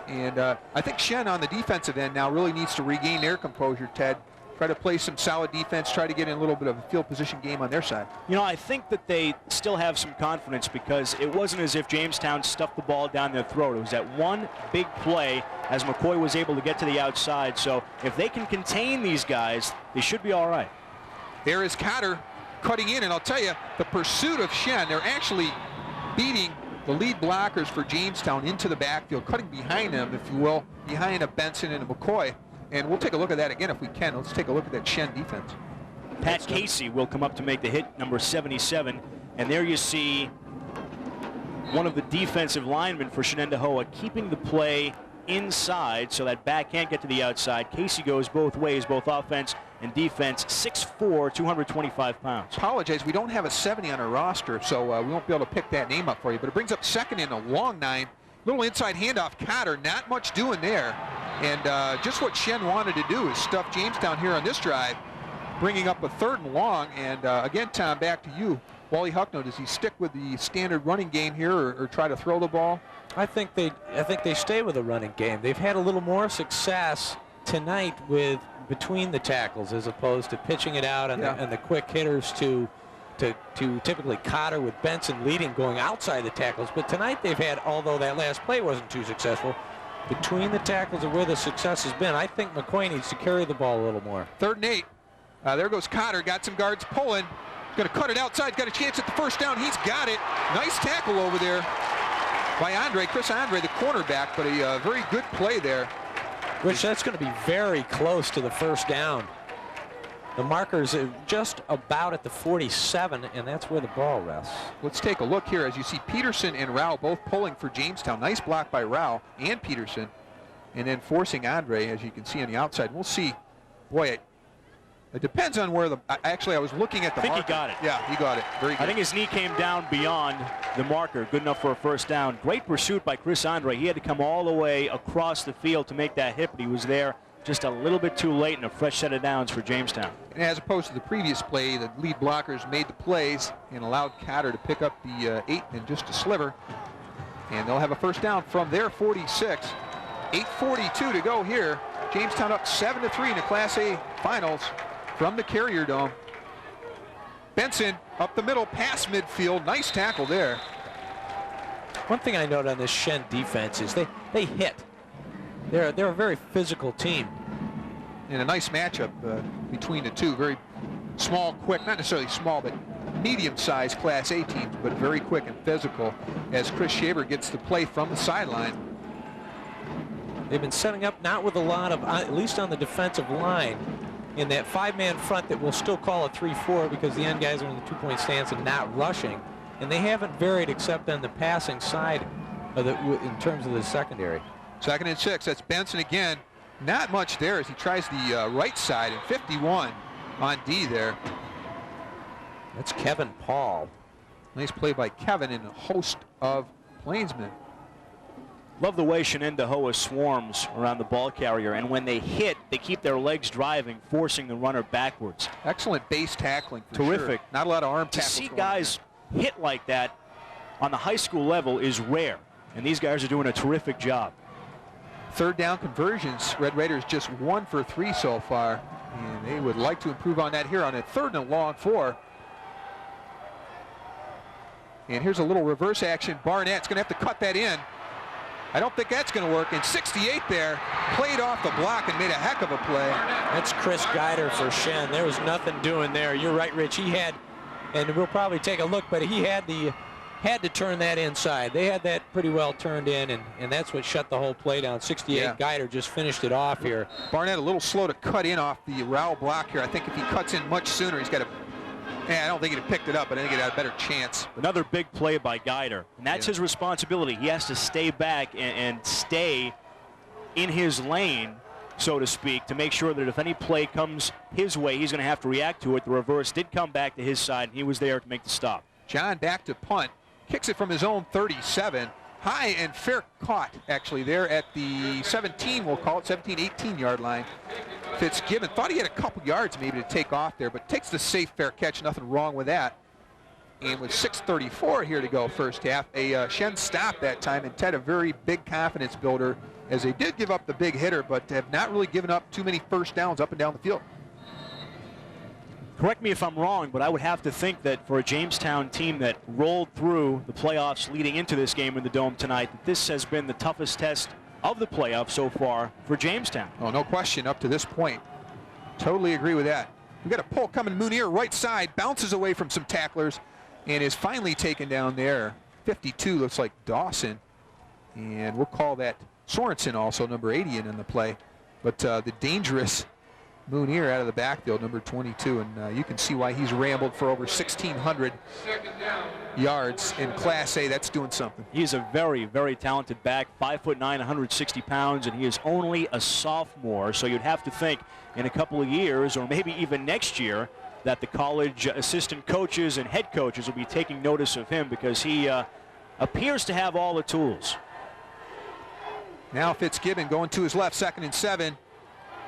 And I think Shen on the defensive end now really needs to regain their composure, Ted. Try to play some solid defense, try to get in a little bit of a field position game on their side. You know, I think that they still have some confidence because it wasn't as if Jamestown stuffed the ball down their throat. It was that one big play as McCoy was able to get to the outside. So if they can contain these guys, they should be all right. There is Cotter cutting in, and I'll tell you, the pursuit of Shen, they're actually beating the lead blockers for Jamestown into the backfield, cutting behind them, if you will, behind a Benson and a McCoy. And we'll take a look at that again if we can. Let's take a look at that Shen defense. Pat Casey will come up to make the hit, number 77. And there you see one of the defensive linemen for Shenendehowa keeping the play inside so that back can't get to the outside. Casey goes both ways, both offense and defense. 6'4", 225 pounds. Apologize, we don't have a 70 on our roster, so we won't be able to pick that name up for you. But it brings up second and a long 9. Little inside handoff, Cotter, not much doing there. And just what Shen wanted to do is stuff Jamestown here on this drive, bringing up a 3rd and long. And again, Tom, back to you. Wally Hucknow, does he stick with the standard running game here or try to throw the ball? I think they stay with the running game. They've had a little more success tonight with between the tackles as opposed to pitching it out and the quick hitters to typically Cotter with Benson leading going outside the tackles. But tonight they've had, although that last play wasn't too successful, between the tackles and where the success has been, I think McCoy needs to carry the ball a little more. 3rd and 8. There goes Cotter, got some guards pulling. Going to cut it outside, got a chance at the first down. He's got it. Nice tackle over there by Andre, Chris Andre, the cornerback, but a very good play there. Rich, that's going to be very close to the first down. The marker's just about at the 47, and that's where the ball rests. Let's take a look here as you see Peterson and Rao both pulling for Jamestown. Nice block by Rao and Peterson, and then forcing Andre, as you can see on the outside. We'll see. Boy, it depends on where the... Actually, I was looking at the marker. He got it. Yeah, he got it. Very good. I think his knee came down beyond the marker. Good enough for a first down. Great pursuit by Chris Andre. He had to come all the way across the field to make that hit, but he was there just a little bit too late, and a fresh set of downs for Jamestown. And as opposed to the previous play, the lead blockers made the plays and allowed Cotter to pick up the 8 in just a sliver. And they'll have a first down from their 46. 8:42 to go here. Jamestown up 7-3 in the Class A finals from the Carrier Dome. Benson up the middle, past midfield. Nice tackle there. One thing I note on this Shen defense is they hit. They're a very physical team. And a nice matchup between the two. Very small, quick, not necessarily small, but medium-sized Class A teams, but very quick and physical as Chris Shaver gets the play from the sideline. They've been setting up not with a lot of, at least on the defensive line, in that 5-man front that we'll still call a 3-4 because the end guys are in the 2-point stance and not rushing. And they haven't varied except on the passing side of in terms of the secondary. 2nd and 6. That's Benson again. Not much there as he tries the right side, and 51 on D there. That's Kevin Paul. Nice play by Kevin and a host of Plainsmen. Love the way Shenendehowa swarms around the ball carrier, and when they hit, they keep their legs driving, forcing the runner backwards. Excellent base tackling for Terrific. Sure. Not a lot of arm to tackles. See guys hit like that on the high school level is rare, and these guys are doing a terrific job. 3rd down conversions. Red Raiders just 1 for 3 so far, and they would like to improve on that here on a 3rd and a long 4. And here's a little reverse action. Barnett's going to have to cut that in. I don't think that's going to work. And 68 there, played off the block and made a heck of a play. That's Chris Guider for Shen. There was nothing doing there. You're right, Rich. He had, and we'll probably take a look, but he had to turn that inside. They had that pretty well turned in, and that's what shut the whole play down. 68, yeah. Guider just finished it off here. Barnett a little slow to cut in off the Rao block here. I think if he cuts in much sooner, he's got to... I don't think he'd have picked it up, but I think he'd had a better chance. Another big play by Guider, and that's his responsibility. He has to stay back and stay in his lane, so to speak, to make sure that if any play comes his way, he's going to have to react to it. The reverse did come back to his side, and he was there to make the stop. John back to punt, kicks it from his own 37. High and fair caught, actually, there at the 17, we'll call it, 17, 18-yard line. Fitzgibbon thought he had a couple yards maybe to take off there, but takes the safe, fair catch. Nothing wrong with that. And with 6:34 here to go first half, a Shen stop that time, and Ted a very big confidence builder, as they did give up the big hitter, but have not really given up too many first downs up and down the field. Correct me if I'm wrong, but I would have to think that for a Jamestown team that rolled through the playoffs leading into this game in the Dome tonight, that this has been the toughest test of the playoffs so far for Jamestown. Oh, no question up to this point. Totally agree with that. We got a pull coming. Mounier right side, bounces away from some tacklers, and is finally taken down there. 52 looks like Dawson, and we'll call that Sorensen also, number 80 in the play. But the dangerous Mounier out of the backfield, number 22, and you can see why he's rambled for over 1,600 yards in Class A. That's doing something. He's a very, very talented back, 5'9", 160 pounds, and he is only a sophomore, so you'd have to think in a couple of years, or maybe even next year, that the college assistant coaches and head coaches will be taking notice of him because he appears to have all the tools. Now Fitzgibbon going to his left, 2nd and 7.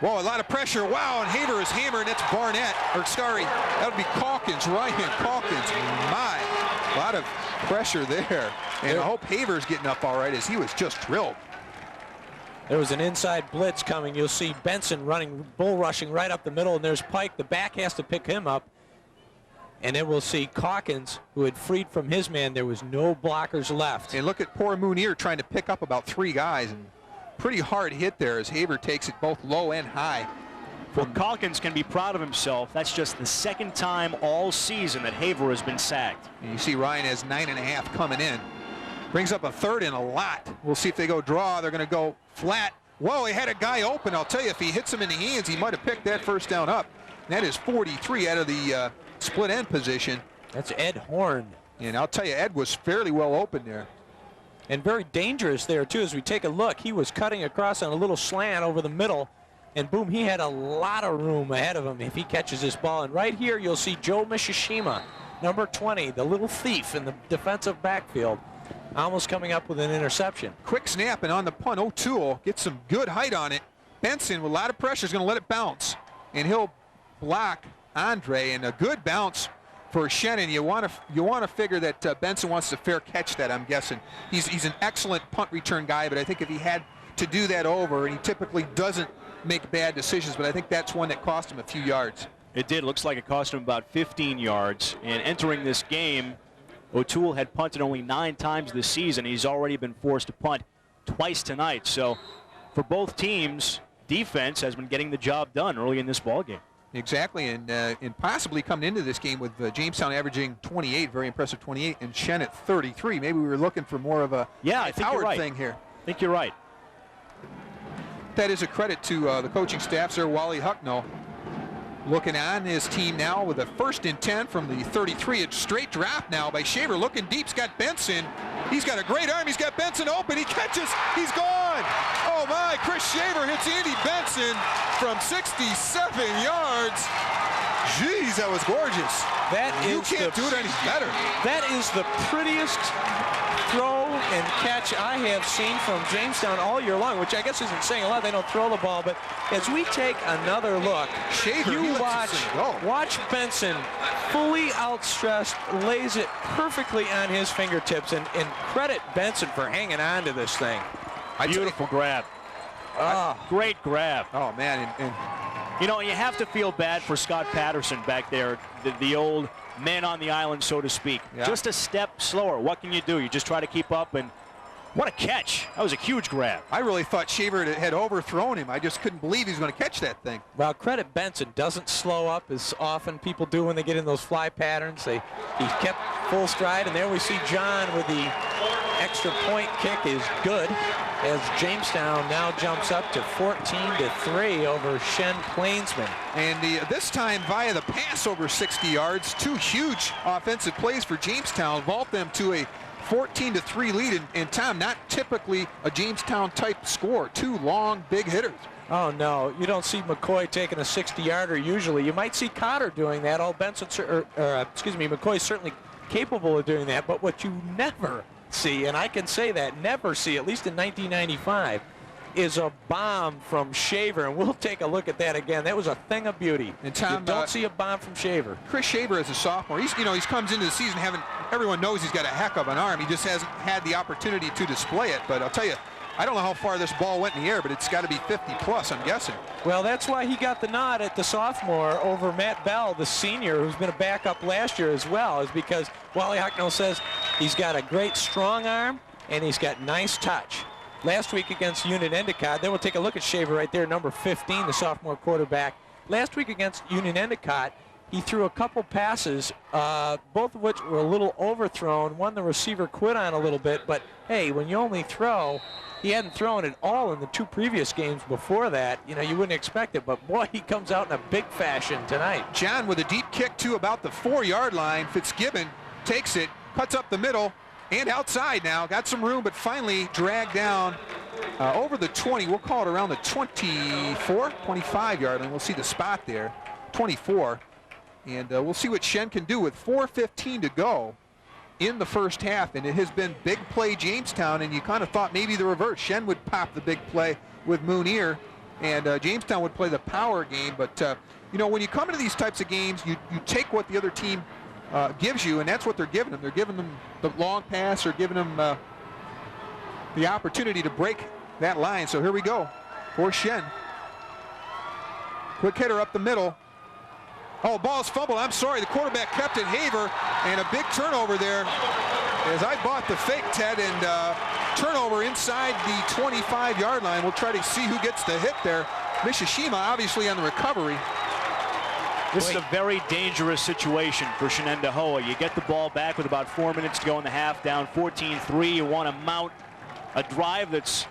Whoa, a lot of pressure. Wow, and Haver is hammered. That's Barnett. Or sorry, that would be Calkins, Ryan Calkins. My, a lot of pressure there. And I hope Haver's getting up all right, as he was just drilled. There was an inside blitz coming. You'll see Benson running, bull rushing right up the middle, and there's Pike. The back has to pick him up. And then we'll see Calkins, who had freed from his man. There was no blockers left. And look at poor Mounier trying to pick up about 3 guys. And pretty hard hit there as Haver takes it both low and high. Well, Calkins can be proud of himself. That's just the 2nd time all season that Haver has been sacked. And you see Ryan has 9.5 coming in. Brings up a third and a lot. We'll see if they go draw. They're going to go flat. Whoa, he had a guy open. I'll tell you, if he hits him in the hands, he might have picked that first down up. And that is 43 out of the split end position. That's Ed Horn. And I'll tell you, Ed was fairly well open there. And very dangerous there, too, as we take a look. He was cutting across on a little slant over the middle. And boom, he had a lot of room ahead of him if he catches this ball. And right here, you'll see Joe Mishishima, number 20, the little thief in the defensive backfield, almost coming up with an interception. Quick snap, and on the punt, O'Toole gets some good height on it. Benson, with a lot of pressure, is going to let it bounce. And he'll block Andre, and a good bounce for Shannon. You want to figure that Benson wants to fair catch that, I'm guessing. He's an excellent punt return guy, but I think if he had to do that over, and he typically doesn't make bad decisions, but I think that's one that cost him a few yards. It did. Looks like it cost him about 15 yards. And entering this game, O'Toole had punted only 9 times this season. He's already been forced to punt twice tonight. So for both teams, defense has been getting the job done early in this ball game. Exactly, and possibly coming into this game with Jamestown averaging 28, very impressive 28, and Shen at 33. Maybe we were looking for more of a I think Howard you're right. thing here. I think you're right. That is a credit to the coaching staff, Sir Wally Hucknall. Looking on his team now with a 1st and 10 from the 33. It's straight drop now by Shaver. Looking deep. He's got Benson. He's got a great arm. He's got Benson open. He catches. He's gone. Oh, my. Chris Shaver hits Andy Benson from 67 yards. Jeez, that was gorgeous. You can't do it any better. That is the prettiest throw and catch I have seen from Jamestown all year long, which I guess isn't saying a lot. They don't throw the ball, but as we take another look, Shaver, you watch Benson fully outstretched, lays it perfectly on his fingertips, and credit Benson for hanging on to this thing. Beautiful grab. Great grab. Oh, man. And you know, you have to feel bad for Scott Patterson back there, the old man on the island, so to speak. Yeah. Just a step slower. What can you do? You just try to keep up, and what a catch. That was a huge grab. I really thought Shaver had overthrown him. I just couldn't believe he was going to catch that thing. Well, credit Benson. Doesn't slow up as often people do when they get in those fly patterns. He kept full stride, and there we see John with the extra point kick is good as Jamestown now jumps up to 14-3 over Shen Plainsman. And this time via the pass over 60 yards. 2 huge offensive plays for Jamestown vault them to a 14-3 lead. And Tom, not typically a Jamestown type score. 2 long, big hitters. Oh, no, you don't see McCoy taking a 60-yarder usually. You might see Cotter doing that. McCoy's certainly capable of doing that, but what you never see, and I can say that, never see, at least in 1995, is a bomb from Shaver, and we'll take a look at that again. That was a thing of beauty. And Tom, you don't see a bomb from Shaver. Chris Shaver is a sophomore. He's comes into the season everyone knows he's got a heck of an arm. He just hasn't had the opportunity to display it. But I'll tell you, I don't know how far this ball went in the air, but it's got to be 50 plus, I'm guessing. Well, that's why he got the nod at the sophomore over Matt Bell, the senior, who's been a backup last year as well, is because Wally Hucknall says he's got a great strong arm and he's got nice touch. Last week against Union Endicott, then we'll take a look at Shaver right there, number 15, the sophomore quarterback. Last week against Union Endicott, he threw a couple passes, both of which were a little overthrown. One the receiver quit on a little bit, but hey, when you only throw, he hadn't thrown at all in the 2 previous games before that. You know, you wouldn't expect it, but boy, he comes out in a big fashion tonight. John with a deep kick to about the 4-yard line. Fitzgibbon takes it, cuts up the middle, and outside now. Got some room, but finally dragged down over the 20. We'll call it around the 24, 25-yard line. We'll see the spot there, 24. And we'll see what Shen can do with 4:15 to go in the first half. And it has been big play Jamestown, and you kind of thought maybe the reverse. Shen would pop the big play with Moonier, and Jamestown would play the power game. But, you know, when you come into these types of games, you take what the other team gives you, and that's what they're giving them. They're giving them the long pass or giving them the opportunity to break that line. So here we go for Shen. Quick hitter up the middle. Oh, ball's fumbled. I'm sorry. The quarterback kept it. Haver, and a big turnover there as I bought the fake, Ted, and turnover inside the 25-yard line. We'll try to see who gets the hit there. Mishishima obviously on the recovery. This is a very dangerous situation for Shenendehowa. You get the ball back with about 4 minutes to go in the half, down 14-3. You want to mount a drive that's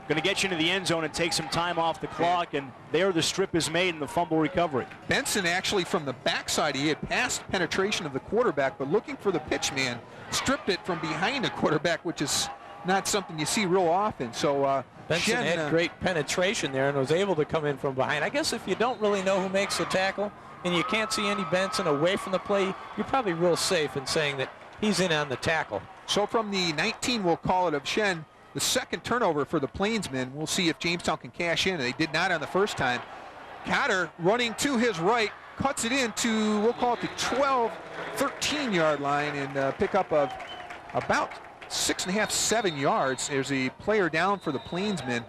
going to get you into the end zone and take some time off the clock, and there the strip is made in the fumble recovery. Benson actually from the backside, he had passed penetration of the quarterback, but looking for the pitch man, stripped it from behind the quarterback, which is not something you see real often. So Benson had great penetration there and was able to come in from behind. I guess if you don't really know who makes the tackle and you can't see Andy Benson away from the play, you're probably real safe in saying that he's in on the tackle. So from the 19, we'll call it, of Shen, the second turnover for the Plainsmen. We'll see if Jamestown can cash in. They did not on the first time. Cotter running to his right, cuts it into, we'll call it the 12, 13-yard line, and pick up of about 6.5, 7 yards. There's a player down for the Plainsmen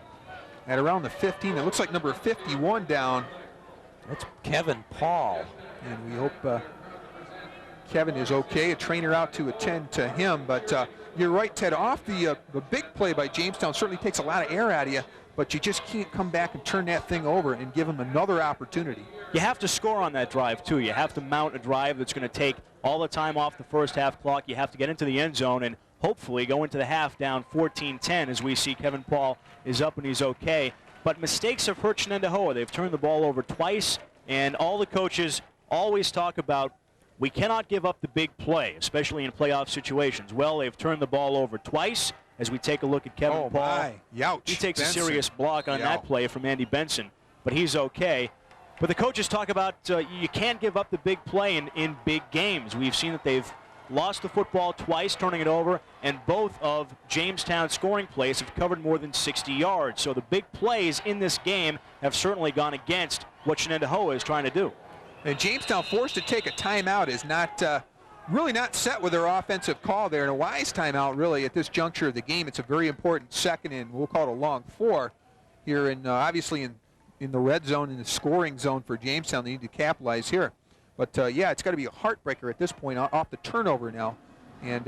at around the 15. It looks like number 51 down. That's Kevin Paul. And we hope Kevin is okay. A trainer out to attend to him. But you're right, Ted. Off the big play by Jamestown certainly takes a lot of air out of you, but you just can't come back and turn that thing over and give them another opportunity. You have to score on that drive, too. You have to mount a drive that's going to take all the time off the first half clock. You have to get into the end zone and hopefully go into the half down 14-10 as we see Kevin Paul is up and he's okay. But mistakes have hurt Shenendehowa. They've turned the ball over twice, and all the coaches always talk about we cannot give up the big play, especially in playoff situations. Well, they've turned the ball over twice. As we take a look at Kevin Paul, he takes a serious block on that play from Andy Benson, but he's okay. But the coaches talk about you can't give up the big play in big games. We've seen that they've lost the football twice, turning it over, and both of Jamestown's scoring plays have covered more than 60 yards. So the big plays in this game have certainly gone against what Shenendehowa is trying to do. And Jamestown forced to take a timeout is not really not set with their offensive call there, and a wise timeout really at this juncture of the game. It's a very important second and we'll call it a long 4 here, in obviously in the red zone, in the scoring zone for Jamestown. They need to capitalize here. But yeah, it's got to be a heartbreaker at this point off the turnover now. And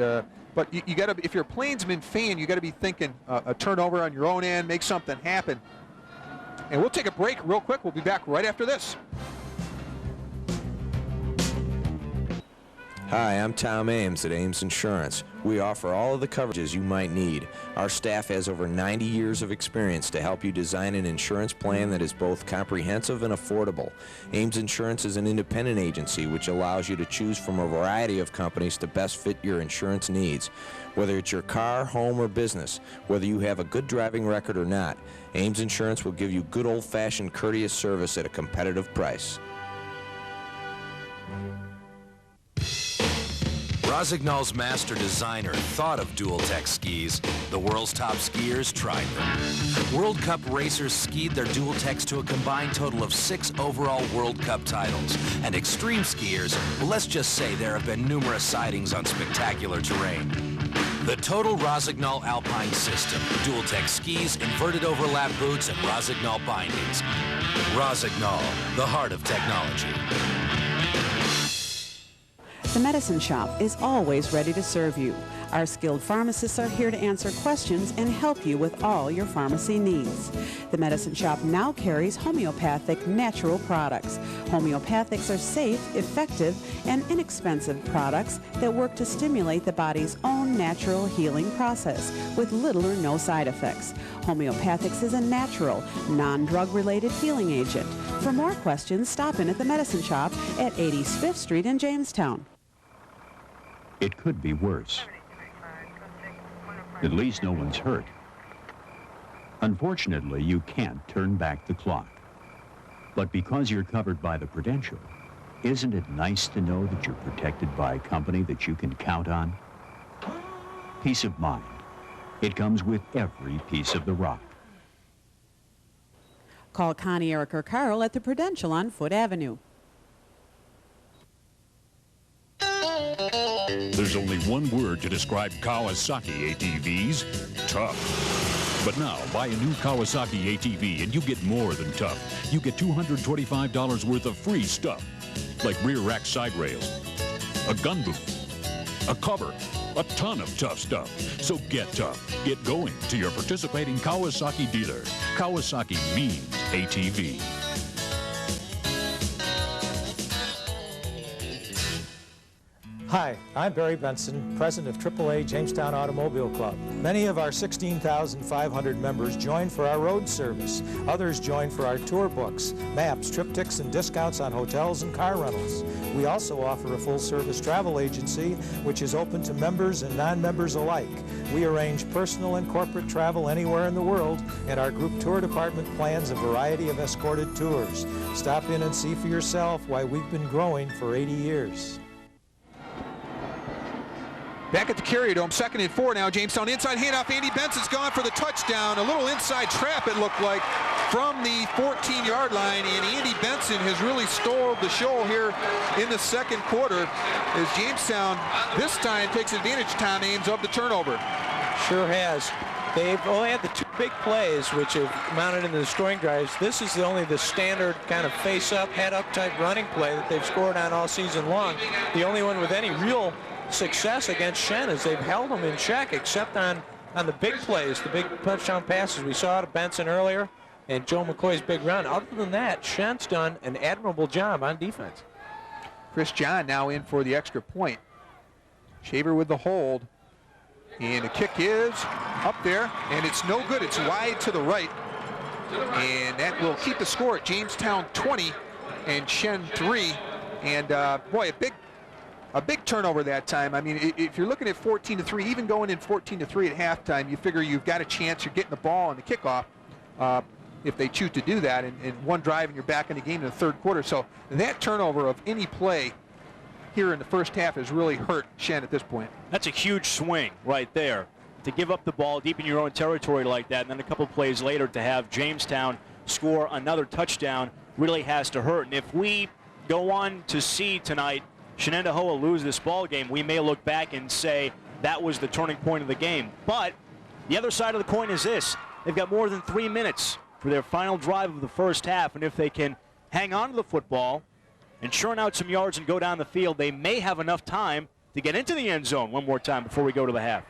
but you got to, if you're a Plainsman fan, you got to be thinking a turnover on your own end, make something happen. And we'll take a break real quick. We'll be back right after this. Hi, I'm Tom Ames at Ames Insurance. We offer all of the coverages you might need. Our staff has over 90 years of experience to help you design an insurance plan that is both comprehensive and affordable. Ames Insurance is an independent agency which allows you to choose from a variety of companies to best fit your insurance needs. Whether it's your car, home, or business, whether you have a good driving record or not, Ames Insurance will give you good old-fashioned courteous service at a competitive price. Rosignol's master designer thought of Dual-Tech skis. The world's top skiers tried them. World Cup racers skied their Dual-Techs to a combined total of 6 overall World Cup titles. And extreme skiers, well, let's just say there have been numerous sightings on spectacular terrain. The total Rosignol Alpine system, Dual-Tech skis, inverted overlap boots, and Rosignol bindings. Rosignol, the heart of technology. The Medicine Shop is always ready to serve you. Our skilled pharmacists are here to answer questions and help you with all your pharmacy needs. The Medicine Shop now carries homeopathic natural products. Homeopathics are safe, effective, and inexpensive products that work to stimulate the body's own natural healing process with little or no side effects. Homeopathics is a natural, non-drug related healing agent. For more questions, stop in at the Medicine Shop at 80s 5th Street in Jamestown. It could be worse. At least no one's hurt. Unfortunately, you can't turn back the clock. But because you're covered by the Prudential, isn't it nice to know that you're protected by a company that you can count on? Peace of mind. It comes with every piece of the rock. Call Connie, Eric, or Carl at the Prudential on Foote Avenue. There's only one word to describe Kawasaki ATVs: tough. But now, buy a new Kawasaki ATV and you get more than tough. You get $225 worth of free stuff, like rear rack side rails, a gun boot, a cover, a ton of tough stuff. So get tough. Get going to your participating Kawasaki dealer. Kawasaki means ATV. Hi, I'm Barry Benson, president of AAA Jamestown Automobile Club. Many of our 16,500 members join for our road service. Others join for our tour books, maps, triptychs, and discounts on hotels and car rentals. We also offer a full-service travel agency, which is open to members and non-members alike. We arrange personal and corporate travel anywhere in the world, and our group tour department plans a variety of escorted tours. Stop in and see for yourself why we've been growing for 80 years. Back at the Carrier Dome, 2nd and 4 now. Jamestown inside handoff. Andy Benson's gone for the touchdown. A little inside trap, it looked like, from the 14-yard line. And Andy Benson has really stole the show here in the second quarter as Jamestown this time takes advantage, Tom Ames, of the turnover. Sure has. They've only had the two big plays, which have mounted into the scoring drives. This is only the standard kind of face-up, head-up type running play that they've scored on all season long. The only one with any real success against Shen is they've held them in check, except on the big plays, the big touchdown passes we saw to Benson earlier and Joe McCoy's big run. Other than that, Shen's done an admirable job on defense. Chris John now in for the extra point. Shaver with the hold. And the kick is up there, and it's no good. It's wide to the right. And that will keep the score at Jamestown 20 and Shen 3. And boy, a big turnover that time. I mean, if you're looking at 14-3, even going in 14-3 at halftime, you figure you've got a chance. You're getting the ball on the kickoff if they choose to do that. And one drive, and you're back in the game in the third quarter. So that turnover of any play here in the first half has really hurt Shen at this point. That's a huge swing right there. To give up the ball deep in your own territory like that, and then a couple plays later to have Jamestown score another touchdown really has to hurt. And if we go on to see tonight Shenendehowa lose this ball game, we may look back and say that was the turning point of the game. But the other side of the coin is this. They've got more than 3 minutes for their final drive of the first half, and if they can hang on to the football and churn out some yards and go down the field, they may have enough time to get into the end zone one more time before we go to the half.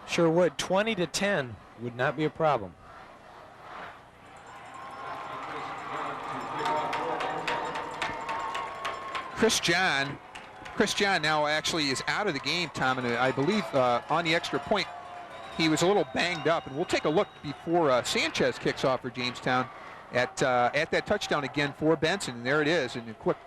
Sure would. 20-10 would not be a problem. Chris John now actually is out of the game, Tom, and I believe on the extra point he was a little banged up. And we'll take a look before Sanchez kicks off for Jamestown at that touchdown again for Benson. And there it is, and a quick